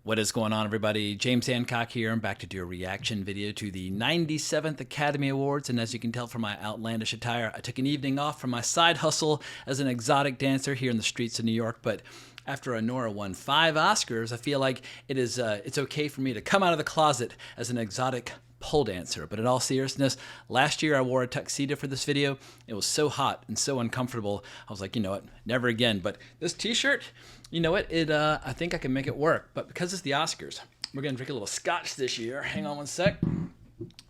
What is going on, everybody? James Hancock here. I'm back to do a reaction video to the 97th Academy Awards, and as you can tell from my outlandish attire, I took an evening off from my side hustle as an exotic dancer here in the streets of New York. But after Anora won 5 Oscars, I feel like it's okay for me to come out of the closet as an exotic pole dancer. But in all seriousness, last year I wore a tuxedo for this video. It was so hot and so uncomfortable. I was like, you know what, never again. But this t-shirt, you know what, I think I can make it work. But because it's the Oscars, we're gonna drink a little scotch this year. Hang on one sec.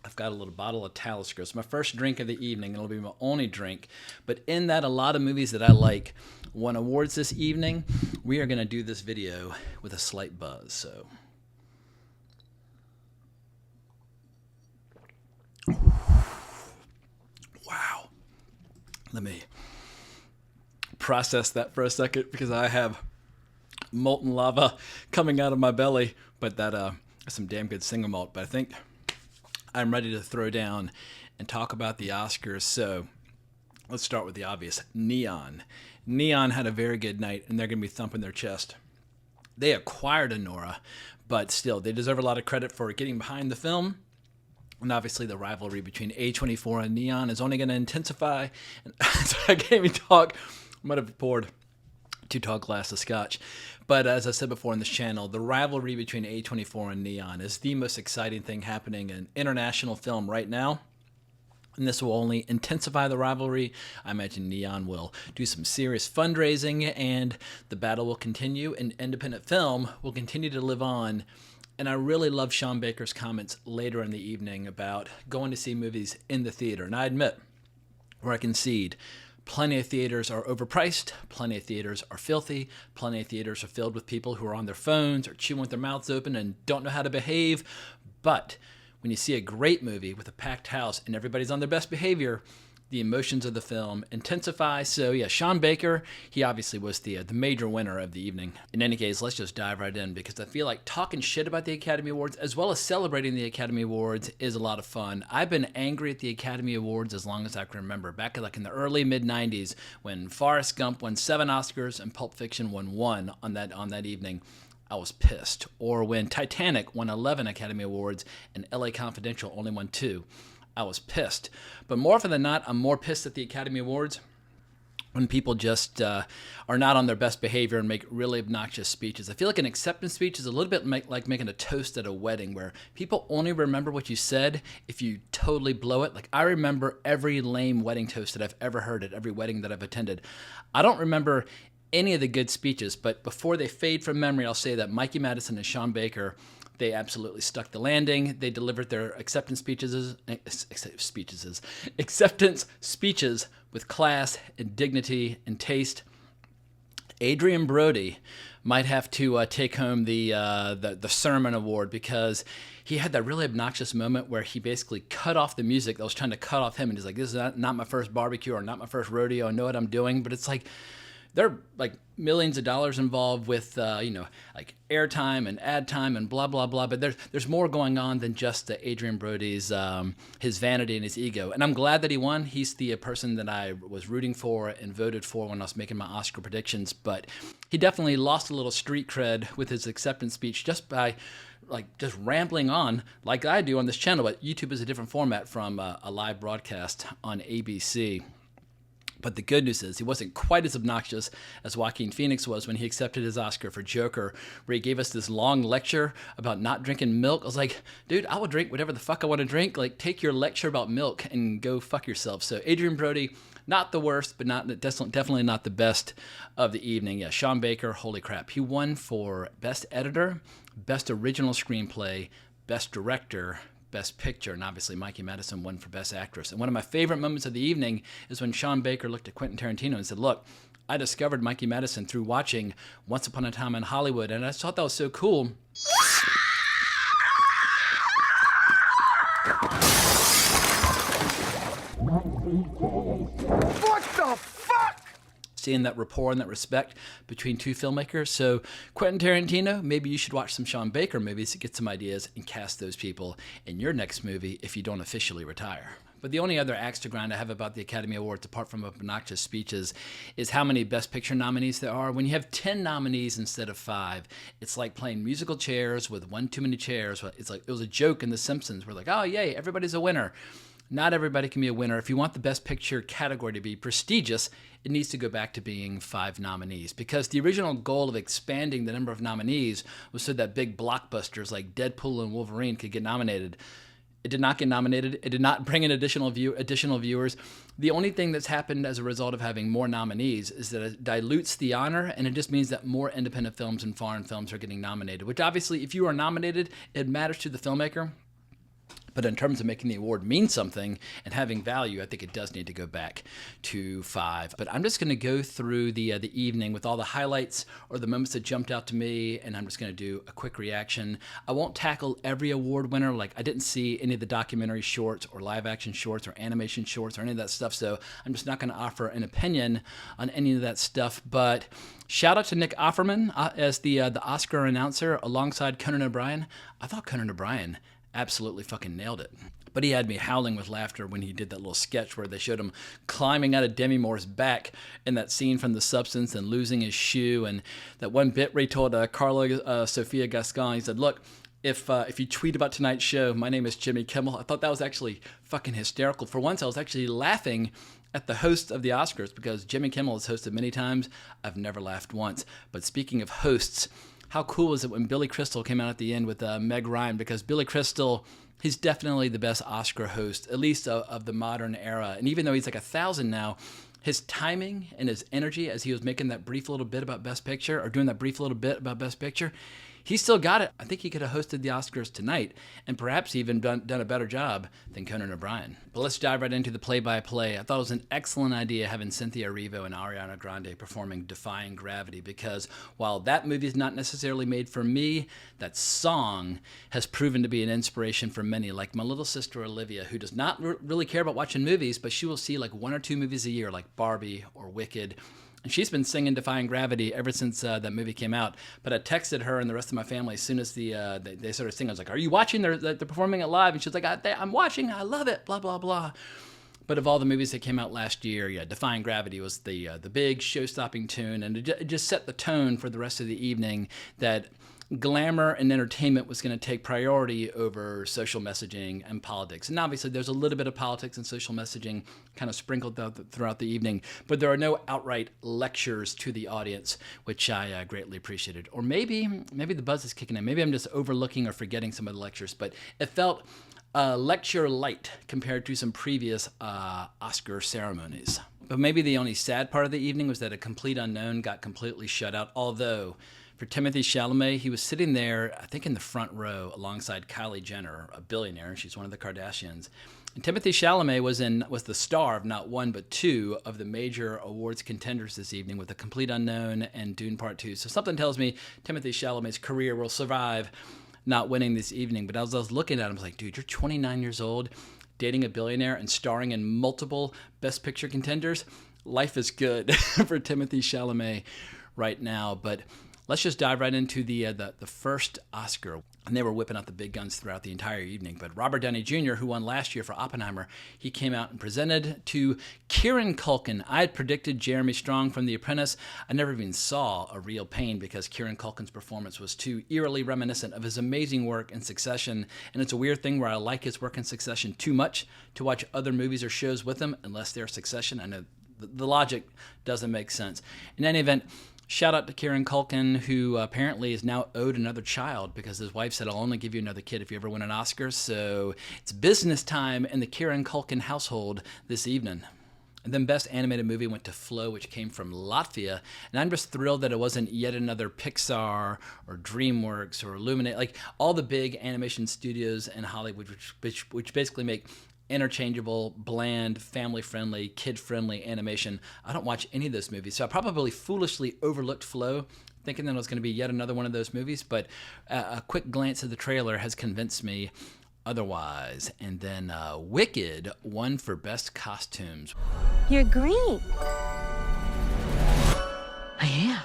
I've got a little bottle of Talisker. It's my first drink of the evening, and it'll be my only drink. But in that, a lot of movies that I like won awards this evening. We are gonna do this video with a slight buzz, so. Wow. Let me process that for a second because I have molten lava coming out of my belly, but that some damn good single malt. But I think I'm ready to throw down and talk about the Oscars. So let's start with the obvious. Neon. Neon had a very good night, and they're going to be thumping their chest. They acquired Anora, but still, they deserve a lot of credit for getting behind the film. And obviously the rivalry between A24 and Neon is only going to intensify. So I can't even talk. I might have poured 2 tall glasses of scotch. But as I said before on this channel, the rivalry between A24 and Neon is the most exciting thing happening in international film right now. And this will only intensify the rivalry. I imagine Neon will do some serious fundraising, and the battle will continue, and independent film will continue to live on. And I really love Sean Baker's comments later in the evening about going to see movies in the theater. And I admit, where I concede, plenty of theaters are overpriced, plenty of theaters are filthy, plenty of theaters are filled with people who are on their phones or chewing with their mouths open and don't know how to behave. But when you see a great movie with a packed house and everybody's on their best behavior, the emotions of the film intensify. So yeah, Sean Baker, he obviously was the major winner of the evening. In any case, let's just dive right in, because I feel like talking shit about the Academy Awards as well as celebrating the Academy Awards is a lot of fun. I've been angry at the Academy Awards as long as I can remember. Back in the early mid-90s when Forrest Gump won 7 Oscars and Pulp Fiction won 1 on that evening, I was pissed. Or when Titanic won 11 Academy Awards and LA Confidential only won 2. I was pissed. But more often than not, I'm more pissed at the Academy Awards when people just are not on their best behavior and make really obnoxious speeches. I feel like an acceptance speech is a little bit like making a toast at a wedding, where people only remember what you said if you totally blow it. Like, I remember every lame wedding toast that I've ever heard at every wedding that I've attended. I don't remember any of the good speeches, but before they fade from memory, I'll say that Mikey Madison and Sean Baker, they absolutely stuck the landing. They delivered their acceptance speeches with class and dignity and taste. Adrian Brody might have to take home the sermon award, because he had that really obnoxious moment where he basically cut off the music that was trying to cut off him, and he's like, "This is not my first barbecue or not my first rodeo. I know what I'm doing." But it's like, there are like millions of dollars involved with, like airtime and ad time and blah, blah, blah. But there's more going on than just Adrian Brody's, his vanity and his ego. And I'm glad that he won. He's the person that I was rooting for and voted for when I was making my Oscar predictions. But he definitely lost a little street cred with his acceptance speech just by just rambling on like I do on this channel. But YouTube is a different format from a live broadcast on ABC. But the good news is he wasn't quite as obnoxious as Joaquin Phoenix was when he accepted his Oscar for Joker, where he gave us this long lecture about not drinking milk. I was like, dude, I will drink whatever the fuck I want to drink. Like, take your lecture about milk and go fuck yourself. So Adrian Brody, not the worst, but definitely not the best of the evening. Yeah, Sean Baker, holy crap. He won for Best Editor, Best Original Screenplay, Best Director, Best Picture, and obviously Mikey Madison won for Best Actress. And one of my favorite moments of the evening is when Sean Baker looked at Quentin Tarantino and said, "Look, I discovered Mikey Madison through watching Once Upon a Time in Hollywood," and I just thought that was so cool. What the fuck? Seeing that rapport and that respect between two filmmakers. So Quentin Tarantino, maybe you should watch some Sean Baker movies to get some ideas and cast those people in your next movie if you don't officially retire. But the only other axe to grind I have about the Academy Awards, apart from obnoxious speeches, is how many Best Picture nominees there are. When you have 10 nominees instead of 5, it's like playing musical chairs with one too many chairs. It's like, it was a joke in The Simpsons. We're like, oh, yay, everybody's a winner. Not everybody can be a winner. If you want the Best Picture category to be prestigious, it needs to go back to being 5 nominees, because the original goal of expanding the number of nominees was so that big blockbusters like Deadpool and Wolverine could get nominated. It did not get nominated. It did not bring in additional viewers. The only thing that's happened as a result of having more nominees is that it dilutes the honor, and it just means that more independent films and foreign films are getting nominated, which obviously, if you are nominated, it matters to the filmmaker. But in terms of making the award mean something and having value, I think it does need to go back to 5. But I'm just going to go through the evening with all the highlights or the moments that jumped out to me, and I'm just going to do a quick reaction. I won't tackle every award winner. Like, I didn't see any of the documentary shorts or live action shorts or animation shorts or any of that stuff, so I'm just not going to offer an opinion on any of that stuff. But shout out to Nick Offerman as the Oscar announcer alongside Conan O'Brien. I thought Conan O'Brien absolutely fucking nailed it. But he had me howling with laughter when he did that little sketch where they showed him climbing out of Demi Moore's back in that scene from The Substance and losing his shoe. And that one bit where he told Carla Sofia Gascon, he said, look, if you tweet about tonight's show, my name is Jimmy Kimmel. I thought that was actually fucking hysterical. For once, I was actually laughing at the host of the Oscars, because Jimmy Kimmel has hosted many times. I've never laughed once. But speaking of hosts, how cool was it when Billy Crystal came out at the end with Meg Ryan? Because Billy Crystal, he's definitely the best Oscar host, at least of the modern era. And even though he's like 1,000 now, his timing and his energy as he was making that brief little bit about Best Picture, or doing that brief little bit about Best Picture, he still got it. I think he could have hosted the Oscars tonight and perhaps even done a better job than Conan O'Brien. But let's dive right into the play-by-play. I thought it was an excellent idea having Cynthia Erivo and Ariana Grande performing Defying Gravity, because while that movie is not necessarily made for me, that song has proven to be an inspiration for many, like my little sister Olivia, who does not really care about watching movies, but she will see like 1 or 2 movies a year, like Barbie or Wicked. And she's been singing Defying Gravity ever since that movie came out. But I texted her and the rest of my family as soon as they started singing. I was like, are you watching? They're performing it live. And she's like, I'm watching. I love it, blah, blah, blah. But of all the movies that came out last year, yeah, Defying Gravity was the big show-stopping tune. And it just set the tone for the rest of the evening that glamour and entertainment was going to take priority over social messaging and politics. And obviously there's a little bit of politics and social messaging kind of sprinkled throughout the evening, but there are no outright lectures to the audience, which I greatly appreciated. Or maybe the buzz is kicking in. Maybe I'm just overlooking or forgetting some of the lectures, but it felt lecture light compared to some previous Oscar ceremonies. But maybe the only sad part of the evening was that a complete unknown got completely shut out, although for Timothée Chalamet, he was sitting there, I think in the front row, alongside Kylie Jenner, a billionaire. She's one of the Kardashians. And Timothée Chalamet was the star of not 1 but 2 of the major awards contenders this evening, with A Complete Unknown and Dune Part 2. So something tells me Timothée Chalamet's career will survive not winning this evening. But as I was looking at him, I was like, dude, you're 29 years old, dating a billionaire and starring in multiple Best Picture contenders. Life is good for Timothée Chalamet right now. But let's just dive right into the first Oscar. And they were whipping out the big guns throughout the entire evening. But Robert Downey Jr., who won last year for Oppenheimer, he came out and presented to Kieran Culkin. I had predicted Jeremy Strong from The Apprentice. I never even saw A Real Pain because Kieran Culkin's performance was too eerily reminiscent of his amazing work in Succession. And it's a weird thing where I like his work in Succession too much to watch other movies or shows with him unless they're Succession. I know the logic doesn't make sense. In any event, shout out to Kieran Culkin, who apparently is now owed another child because his wife said, I'll only give you another kid if you ever win an Oscar. So it's business time in the Kieran Culkin household this evening. And then Best Animated Movie went to Flow, which came from Latvia. And I'm just thrilled that it wasn't yet another Pixar or DreamWorks or Illuminate, like all the big animation studios in Hollywood, which basically make interchangeable, bland, family-friendly, kid-friendly animation. I don't watch any of those movies, so I probably foolishly overlooked Flow, thinking that it was going to be yet another one of those movies, but a quick glance at the trailer has convinced me otherwise. And then Wicked won for Best Costumes. You're green. I am.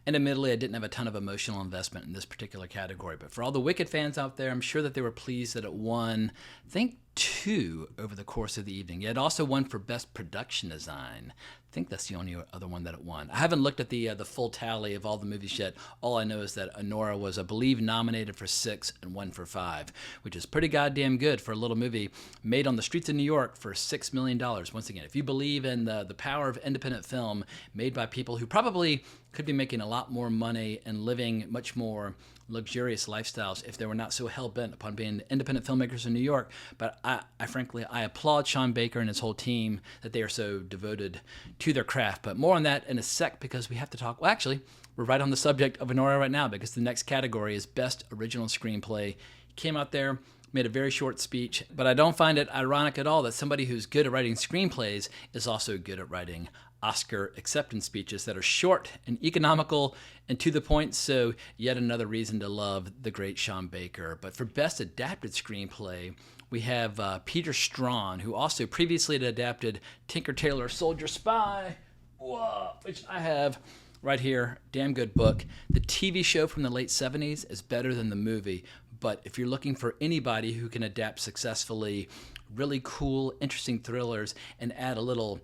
And admittedly, I didn't have a ton of emotional investment in this particular category, but for all the Wicked fans out there, I'm sure that they were pleased that it won, I think, 2 over the course of the evening. It also won for Best Production Design. I think that's the only other one that it won. I haven't looked at the full tally of all the movies yet. All I know is that Anora was, I believe, nominated for 6 and won for 5, which is pretty goddamn good for a little movie made on the streets of New York for $6 million. Once again, if you believe in the power of independent film made by people who probably could be making a lot more money and living much more luxurious lifestyles if they were not so hell-bent upon being independent filmmakers in New York. But I frankly applaud Sean Baker and his whole team that they are so devoted to their craft. But more on that in a sec, because we have to talk. Well, actually, we're right on the subject of Anora right now, because the next category is Best Original Screenplay. He came out there, made a very short speech, but I don't find it ironic at all that somebody who's good at writing screenplays is also good at writing Oscar acceptance speeches that are short and economical and to the point. So yet another reason to love the great Sean Baker. But for Best Adapted Screenplay, we have Peter Strawn, who also previously had adapted Tinker Tailor Soldier Spy, which I have right here. Damn good book. The TV show from the late 70s is better than the movie. But if you're looking for anybody who can adapt successfully really cool, interesting thrillers and add a little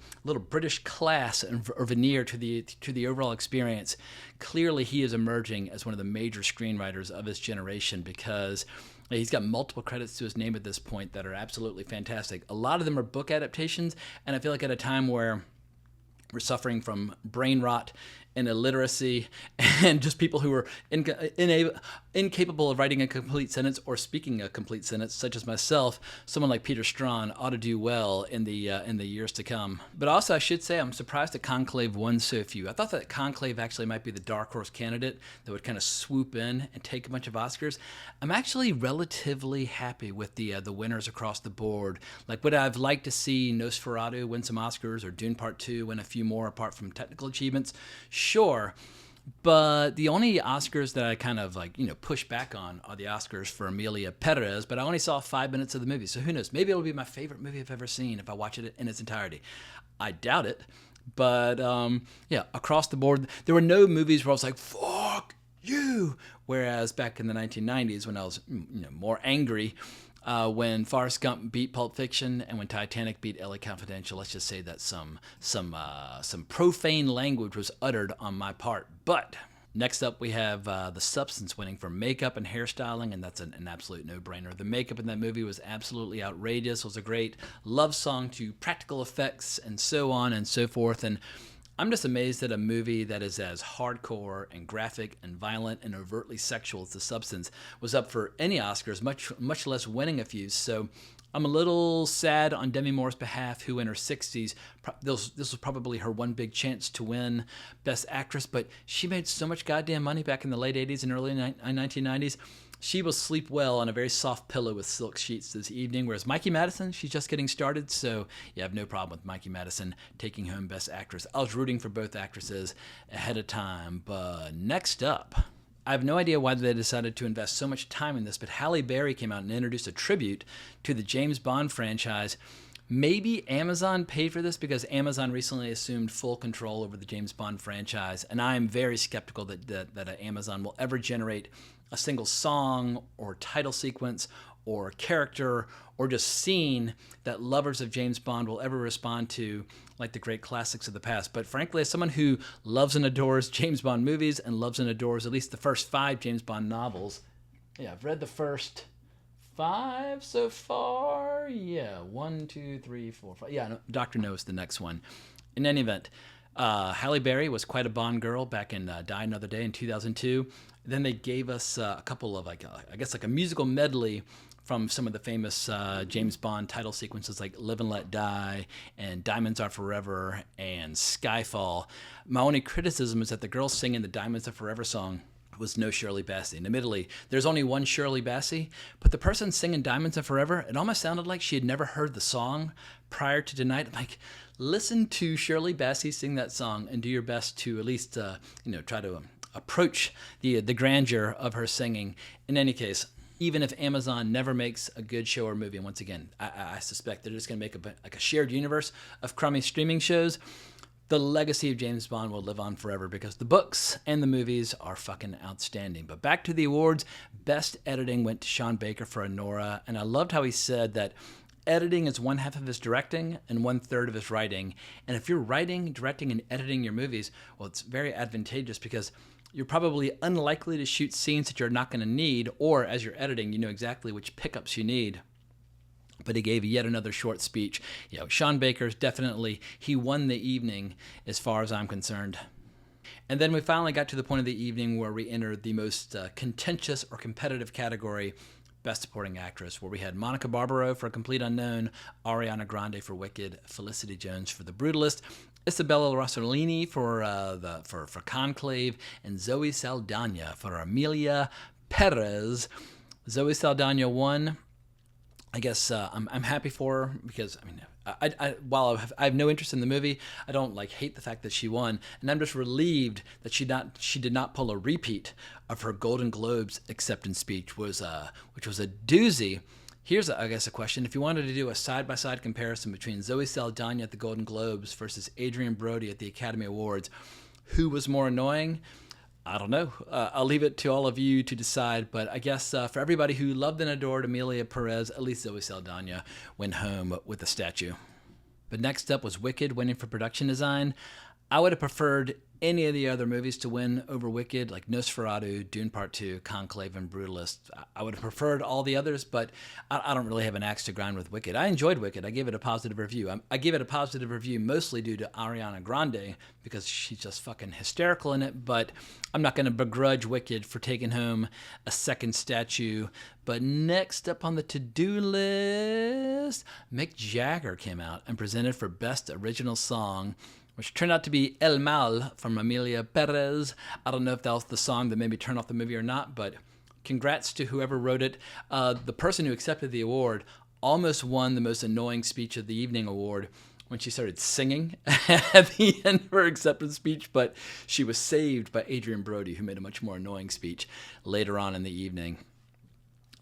British class or veneer to the overall experience, clearly he is emerging as one of the major screenwriters of his generation, because he's got multiple credits to his name at this point that are absolutely fantastic. A lot of them are book adaptations, and I feel like at a time where we're suffering from brain rot and illiteracy and just people who are incapable of writing a complete sentence or speaking a complete sentence, such as myself, someone like Peter Strawn ought to do well in the years to come. But also, I should say, I'm surprised that Conclave won so few. I thought that Conclave actually might be the dark horse candidate that would kind of swoop in and take a bunch of Oscars. I'm actually relatively happy with the winners across the board. Like, would I've liked to see Nosferatu win some Oscars or Dune Part 2 win a few more apart from technical achievements? Sure, but the only Oscars that I kind of push back on are the Oscars for Emilia Perez, but I only saw 5 minutes of the movie, so who knows? Maybe it'll be my favorite movie I've ever seen if I watch it in its entirety. I doubt it, but across the board, there were no movies where I was like, fuck you, whereas back in the 1990s when I was more angry, when Forrest Gump beat Pulp Fiction and when Titanic beat LA Confidential, let's just say that some profane language was uttered on my part. But next up, we have The Substance winning for makeup and hairstyling, and that's an absolute no-brainer. The makeup in that movie was absolutely outrageous. It was a great love song to practical effects and so on and so forth. And I'm just amazed that a movie that is as hardcore and graphic and violent and overtly sexual as The Substance was up for any Oscars, much less winning a few. So I'm a little sad on Demi Moore's behalf, who in her 60s, this was probably her one big chance to win Best Actress, but she made so much goddamn money back in the late 80s and early 1990s. She will sleep well on a very soft pillow with silk sheets this evening, whereas Mikey Madison, she's just getting started, so I have no problem with Mikey Madison taking home Best Actress. I was rooting for both actresses ahead of time, but next up, I have no idea why they decided to invest so much time in this, but Halle Berry came out and introduced a tribute to the James Bond franchise. Maybe Amazon paid for this because Amazon recently assumed full control over the James Bond franchise, and I am very skeptical that Amazon will ever generate a single song or title sequence or character or just scene that lovers of James Bond will ever respond to like the great classics of the past. But frankly, as someone who loves and adores James Bond movies and loves and adores at least the first 5 James Bond novels, I've read the first 5 so far. 1, 2, 3, 4, 5. Dr. No is the next one. In any event, Halle Berry was quite a Bond girl back in Die Another Day in 2002. Then they gave us a couple of, a musical medley from some of the famous James Bond title sequences like Live and Let Die and Diamonds Are Forever and Skyfall. My only criticism is that the girl singing the Diamonds Are Forever song was no Shirley Bassey. And admittedly, there's only one Shirley Bassey, but the person singing Diamonds Are Forever, it almost sounded like she had never heard the song prior to tonight. Like, listen to Shirley Bassey sing that song and do your best to at least, try to approach the grandeur of her singing. In any case, even if Amazon never makes a good show or movie, and once again, I suspect they're just going to make a shared universe of crummy streaming shows, the legacy of James Bond will live on forever because the books and the movies are fucking outstanding. But back to the awards, Best Editing went to Sean Baker for Anora, and I loved how he said that editing is one half of his directing and 1/3 of his writing. And if you're writing, directing, and editing your movies, well, it's very advantageous because you're probably unlikely to shoot scenes that you're not going to need, or as you're editing, you know exactly which pickups you need. But he gave yet another short speech. You know, Sean Baker's definitely, he won the evening as far as I'm concerned. And then we finally got to the point of the evening where we entered the most contentious or competitive category, Best Supporting Actress, where we had Monica Barbaro for A Complete Unknown, Ariana Grande for Wicked, Felicity Jones for The Brutalist, Isabella Rossellini for Conclave, and Zoe Saldana for Amelia Perez. Zoe Saldana won. I guess I'm happy for her because, I mean, while I have no interest in the movie, I don't hate the fact that she won, and I'm just relieved that she did not pull a repeat of her Golden Globes acceptance speech, which was a doozy. Here's, I guess, a question. If you wanted to do a side-by-side comparison between Zoe Saldana at the Golden Globes versus Adrian Brody at the Academy Awards, who was more annoying? I don't know. I'll leave it to all of you to decide, but I guess for everybody who loved and adored Amelia Perez, at least Zoe Saldana went home with a statue. But next up was Wicked, winning for production design. I would have preferred any of the other movies to win over Wicked, like Nosferatu, Dune Part 2, Conclave, and Brutalist. I would have preferred all the others, but I don't really have an axe to grind with Wicked. I enjoyed Wicked. I gave it a positive review. I gave it a positive review mostly due to Ariana Grande because she's just fucking hysterical in it, but I'm not going to begrudge Wicked for taking home a second statue. But next up on the to-do list, Mick Jagger came out and presented for Best Original Song, which turned out to be El Mal from Amelia Perez. I don't know if that was the song that made me turn off the movie or not, but congrats to whoever wrote it. The person who accepted the award almost won the most annoying speech of the evening award when she started singing at the end of her acceptance speech, but she was saved by Adrian Brody, who made a much more annoying speech later on in the evening.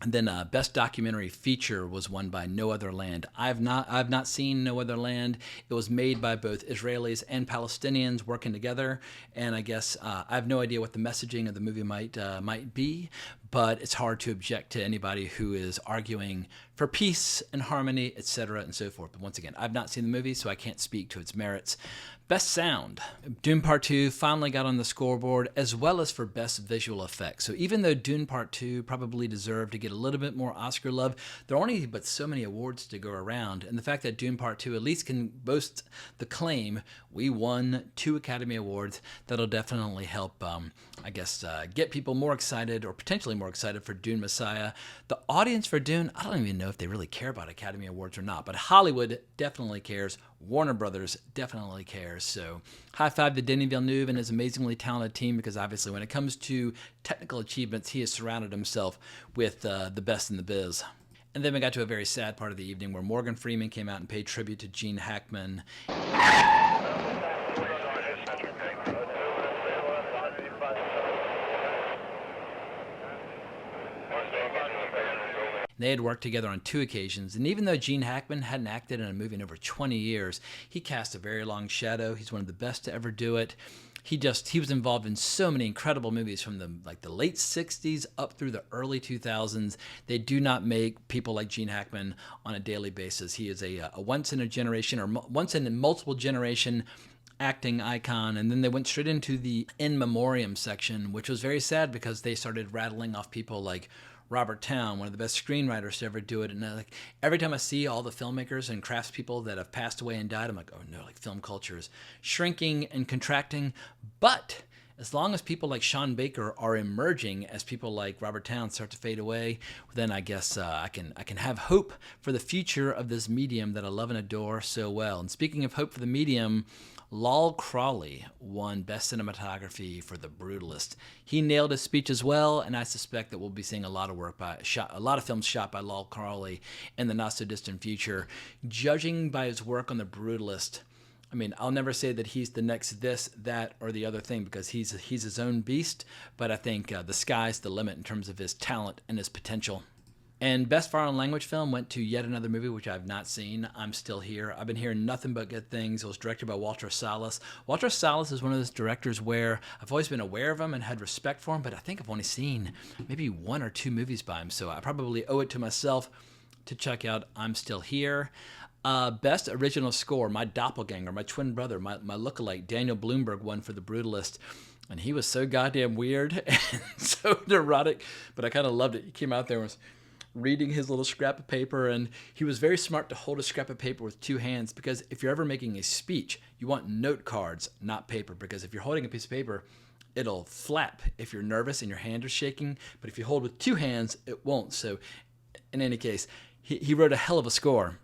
And then Best Documentary Feature was won by No Other Land. I've not seen No Other Land. It was made by both Israelis and Palestinians working together, and I guess I have no idea what the messaging of the movie might be, but it's hard to object to anybody who is arguing for peace and harmony, etc., and so forth. But once again, I've not seen the movie, so I can't speak to its merits. Best Sound. Dune Part 2 finally got on the scoreboard, as well as for Best Visual Effects. So even though Dune Part 2 probably deserved to get a little bit more Oscar love, there are only but so many awards to go around. And the fact that Dune Part 2 at least can boast the claim, we won 2 Academy Awards, that'll definitely help, get people more excited, or potentially more excited for Dune Messiah. The audience for Dune, I don't even know if they really care about Academy Awards or not, but Hollywood definitely cares. Warner Brothers definitely cares. So high five to Denis Villeneuve and his amazingly talented team, because obviously when it comes to technical achievements, he has surrounded himself with the best in the biz. And then we got to a very sad part of the evening where Morgan Freeman came out and paid tribute to Gene Hackman. They had worked together on 2 occasions, and even though Gene Hackman hadn't acted in a movie in over 20 years, he cast a very long shadow. He's one of the best to ever do it. He was involved in so many incredible movies from the late 60s up through the early 2000s. They do not make people like Gene Hackman on a daily basis. He is a once in a generation, or once in a multiple generation acting icon. And then they went straight into the In Memoriam section, which was very sad because they started rattling off people like Robert Towne, one of the best screenwriters to ever do it. And every time I see all the filmmakers and craftspeople that have passed away and died, I'm like, oh no, film culture is shrinking and contracting. But as long as people like Sean Baker are emerging, as people like Robert Towne start to fade away, then I guess I can have hope for the future of this medium that I love and adore so well. And speaking of hope for the medium, Lal Crawley won Best Cinematography for The Brutalist. He nailed his speech as well, and I suspect that we'll be seeing a lot of films shot by Lal Crawley in the not-so-distant future. Judging by his work on The Brutalist, I mean, I'll never say that he's the next this, that, or the other thing, because he's his own beast, but I think the sky's the limit in terms of his talent and his potential. And Best Foreign Language Film went to yet another movie which I've not seen. I'm Still Here. I've been hearing nothing but good things. It was directed by Walter Salles. Walter Salles is one of those directors where I've always been aware of him and had respect for him, but I think I've only seen maybe 1 or 2 movies by him, so I probably owe it to myself to check out I'm Still Here. Best original score, my doppelganger, my twin brother, my lookalike, Daniel Bloomberg won for The Brutalist. And he was so goddamn weird and so neurotic, but I kind of loved it. He came out there and was reading his little scrap of paper, and he was very smart to hold a scrap of paper with two hands, because if you're ever making a speech, you want note cards, not paper, because if you're holding a piece of paper, it'll flap if you're nervous and your hand is shaking, but if you hold with two hands, it won't. So in any case, he wrote a hell of a score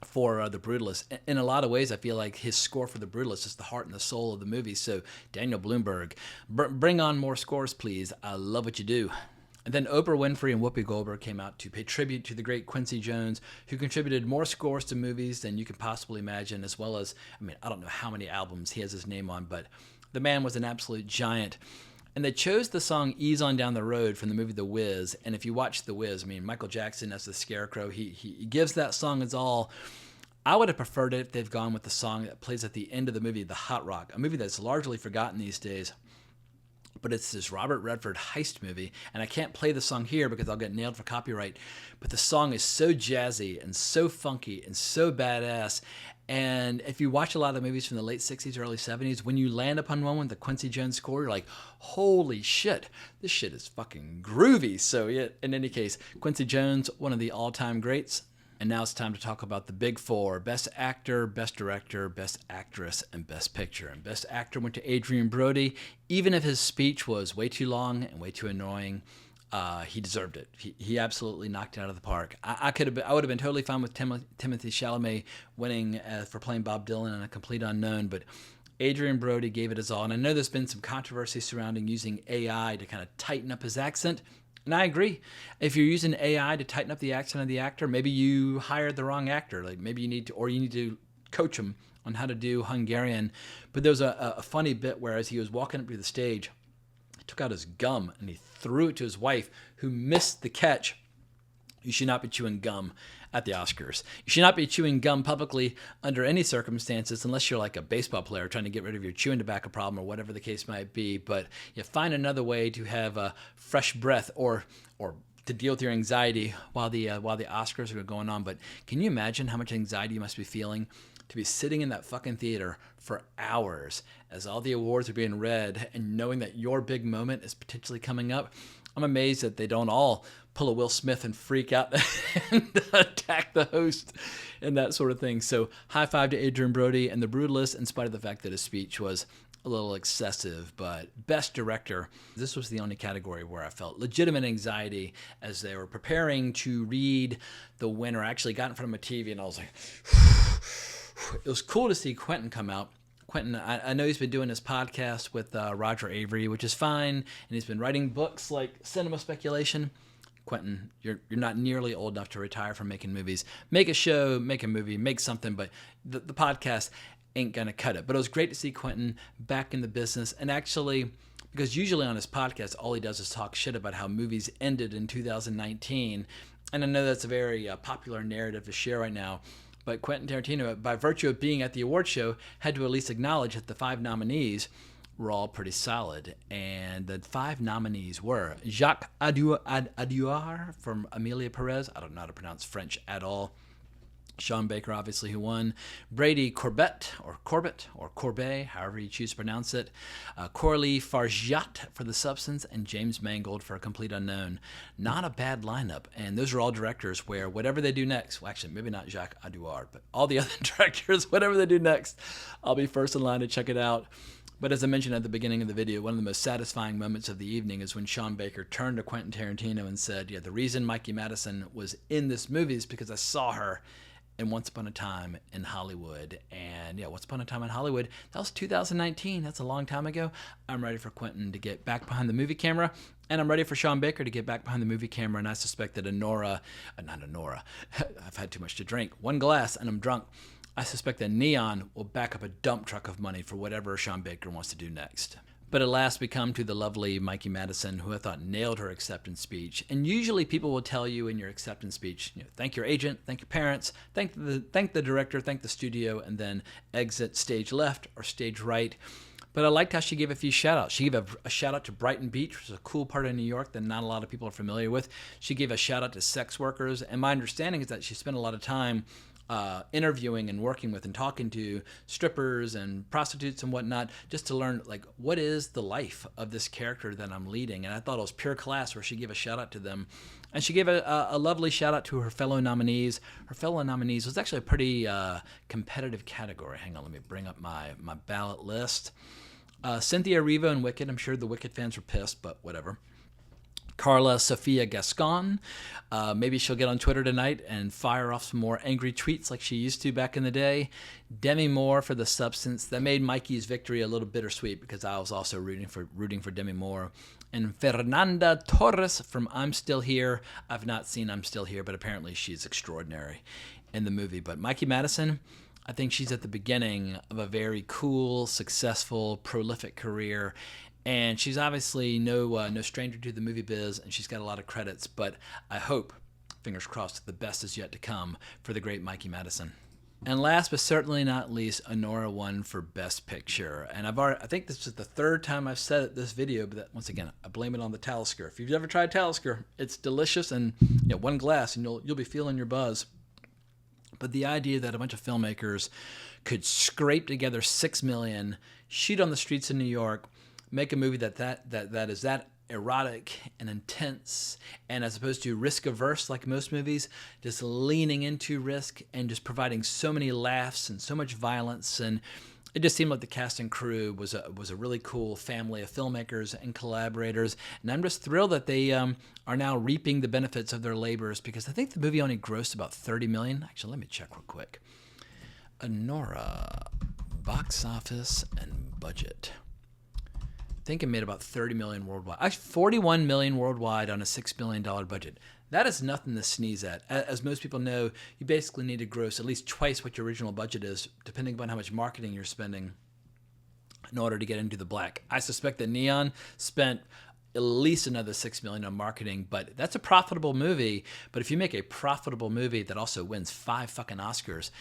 for The Brutalist. In a lot of ways, I feel like his score for The Brutalist is the heart and the soul of the movie. So Daniel Bloomberg, bring on more scores, please. I love what you do. And then Oprah Winfrey and Whoopi Goldberg came out to pay tribute to the great Quincy Jones, who contributed more scores to movies than you can possibly imagine, as well as, I don't know how many albums he has his name on, but the man was an absolute giant. And they chose the song Ease On Down the Road from the movie The Wiz. And if you watch The Wiz, Michael Jackson as the Scarecrow, he gives that song its all. I would have preferred it if they've gone with the song that plays at the end of the movie, The Hot Rock, a movie that's largely forgotten these days. But it's this Robert Redford heist movie, and I can't play the song here because I'll get nailed for copyright. But the song is so jazzy and so funky and so badass. And if you watch a lot of movies from the late 60s, early 70s, when you land upon one with the Quincy Jones score, you're like, holy shit, this shit is fucking groovy. So yeah, in any case, Quincy Jones, one of the all-time greats. And now it's time to talk about the big four: Best Actor, Best Director, Best Actress, and Best Picture. And Best Actor went to Adrian Brody. Even if his speech was way too long and way too annoying, he deserved it. He absolutely knocked it out of the park. I would have been totally fine with Timothée Chalamet winning for playing Bob Dylan in A Complete Unknown, but Adrian Brody gave it his all. And I know there's been some controversy surrounding using AI to kind of tighten up his accent. And I agree. If you're using AI to tighten up the accent of the actor, maybe you hired the wrong actor. Like maybe you need to coach him on how to do Hungarian. But there was a funny bit where as he was walking up to the stage, he took out his gum and he threw it to his wife, who missed the catch. You should not be chewing gum at the Oscars. You should not be chewing gum publicly under any circumstances, unless you're like a baseball player trying to get rid of your chewing tobacco problem or whatever the case might be. But you find another way to have a fresh breath or to deal with your anxiety while the Oscars are going on. But can you imagine how much anxiety you must be feeling to be sitting in that fucking theater for hours as all the awards are being read and knowing that your big moment is potentially coming up? I'm amazed that they don't all pull a Will Smith and freak out and attack the host and that sort of thing. So high five to Adrian Brody and The Brutalist, in spite of the fact that his speech was a little excessive. But Best Director, this was the only category where I felt legitimate anxiety as they were preparing to read the winner. I actually got in front of my TV and I was like, it was cool to see Quentin come out. Quentin, I know he's been doing his podcast with Roger Avery, which is fine, and he's been writing books like Cinema Speculation. Quentin, you're not nearly old enough to retire from making movies. Make a show, make a movie, make something, but the podcast ain't gonna cut it. But it was great to see Quentin back in the business, and actually, because usually on his podcast, all he does is talk shit about how movies ended in 2019, and I know that's a very popular narrative to share right now. But Quentin Tarantino, by virtue of being at the award show, had to at least acknowledge that the 5 nominees were all pretty solid. And the 5 nominees were Jacques Audiard from Amelia Perez. I don't know how to pronounce French at all. Sean Baker, obviously, who won. Brady Corbet, or Corbet, however you choose to pronounce it. Coralie Farjat for The Substance, and James Mangold for A Complete Unknown. Not a bad lineup, and those are all directors where whatever they do next, well, actually, maybe not Jacques Audiard, but all the other directors, whatever they do next, I'll be first in line to check it out. But as I mentioned at the beginning of the video, one of the most satisfying moments of the evening is when Sean Baker turned to Quentin Tarantino and said, yeah, the reason Mikey Madison was in this movie is because I saw her in Once Upon a Time in Hollywood. And yeah, Once Upon a Time in Hollywood, that was 2019. That's a long time ago. I'm ready for Quentin to get back behind the movie camera, and I'm ready for Sean Baker to get back behind the movie camera. And I suspect that not Anora, I've had too much to drink. One glass and I'm drunk. I suspect that Neon will back up a dump truck of money for whatever Sean Baker wants to do next. But at last we come to the lovely Mikey Madison, who I thought nailed her acceptance speech. And usually people will tell you in your acceptance speech, thank your agent, thank your parents, thank the director, thank the studio, and then exit stage left or stage right. But I liked how she gave a few shout outs. She gave a shout out to Brighton Beach, which is a cool part of New York that not a lot of people are familiar with. She gave a shout out to sex workers. And my understanding is that she spent a lot of time interviewing and working with and talking to strippers and prostitutes and whatnot, just to learn, like, what is the life of this character that I'm leading. And I thought it was pure class where she gave a shout out to them. And she gave a lovely shout out to her fellow nominees. Her fellow nominees was actually a pretty competitive category. Hang on, let me bring up my ballot list. Cynthia Erivo in Wicked. I'm sure the Wicked fans were pissed, but whatever. Carla Sofia Gascon. Maybe she'll get on Twitter tonight and fire off some more angry tweets like she used to back in the day. Demi Moore for The Substance. That made Mikey's victory a little bittersweet because I was also rooting for Demi Moore. And Fernanda Torres from I'm Still Here. I've not seen I'm Still Here, but apparently she's extraordinary in the movie. But Mikey Madison, I think she's at the beginning of a very cool, successful, prolific career. And she's obviously no stranger to the movie biz, and she's got a lot of credits. But I hope, fingers crossed, the best is yet to come for the great Mikey Madison. And last but certainly not least, Anora won for Best Picture. And I think this is the third time I've said it this video, but once again, I blame it on the Talisker. If you've ever tried Talisker, it's delicious, and one glass and you'll be feeling your buzz. But the idea that a bunch of filmmakers could scrape together $6 million, shoot on the streets of New York, make a movie that is that erotic and intense, and as opposed to risk averse like most movies, just leaning into risk and just providing so many laughs and so much violence, and it just seemed like the cast and crew was a really cool family of filmmakers and collaborators, and I'm just thrilled that they are now reaping the benefits of their labors, because I think the movie only grossed about $30 million. Actually, let me check real quick. Anora, box office and budget. I think it made about $30 million worldwide. Actually, $41 million worldwide on a $6 million budget. That is nothing to sneeze at. As most people know, you basically need to gross at least twice what your original budget is, depending upon how much marketing you're spending in order to get into the black. I suspect that Neon spent at least another $6 million on marketing, but that's a profitable movie. But if you make a profitable movie that also wins 5 fucking Oscars,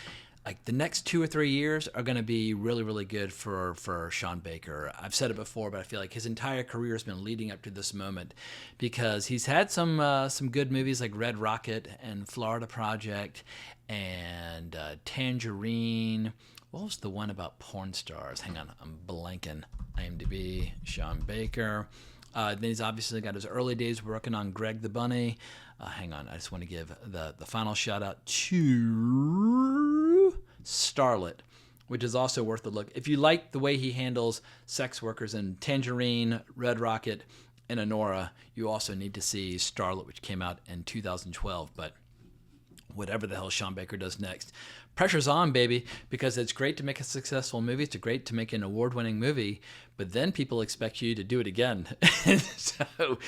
like, the next 2 or 3 years are going to be really, really good for Sean Baker. I've said it before, but I feel like his entire career has been leading up to this moment, because he's had some good movies like Red Rocket and Florida Project and Tangerine. What was the one about porn stars? Hang on, I'm blanking. IMDb, Sean Baker. Then he's obviously got his early days working on Greg the Bunny. Hang on, I just want to give the final shout out to Starlet, which is also worth a look. If you like the way he handles sex workers in Tangerine, Red Rocket, and Anora, you also need to see Starlet, which came out in 2012. But whatever the hell Sean Baker does next, pressure's on, baby, because it's great to make a successful movie. It's great to make an award-winning movie, but then people expect you to do it again. So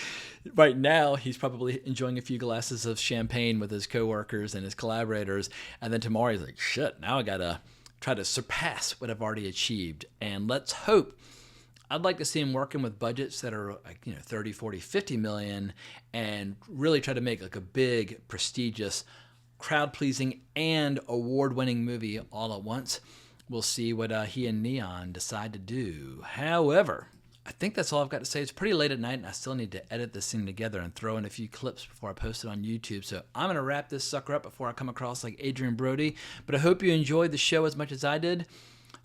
right now, he's probably enjoying a few glasses of champagne with his coworkers and his collaborators, and then tomorrow he's like, shit, now I gotta try to surpass what I've already achieved. And let's hope, I'd like to see him working with budgets that are like, 30, 40, 50 million, and really try to make like a big, prestigious, crowd-pleasing and award-winning movie all at once. We'll see what he and Neon decide to do. However, I think that's all I've got to say. It's pretty late at night, and I still need to edit this thing together and throw in a few clips before I post it on YouTube. So I'm going to wrap this sucker up before I come across like Adrian Brody. But I hope you enjoyed the show as much as I did.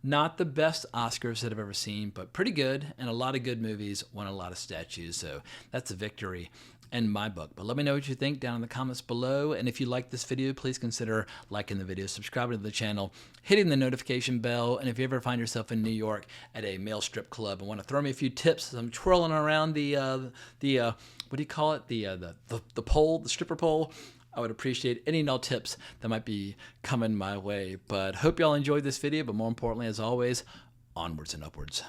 Not the best Oscars that I've ever seen, but pretty good, and a lot of good movies, won a lot of statues. So that's a victory in my book. But let me know what you think down in the comments below. And if you like this video, please consider liking the video, subscribing to the channel, hitting the notification bell. And if you ever find yourself in New York at a male strip club and want to throw me a few tips as I'm twirling around the what do you call it? The pole, the stripper pole, I would appreciate any and all tips that might be coming my way. But hope y'all enjoyed this video. But more importantly, as always, onwards and upwards.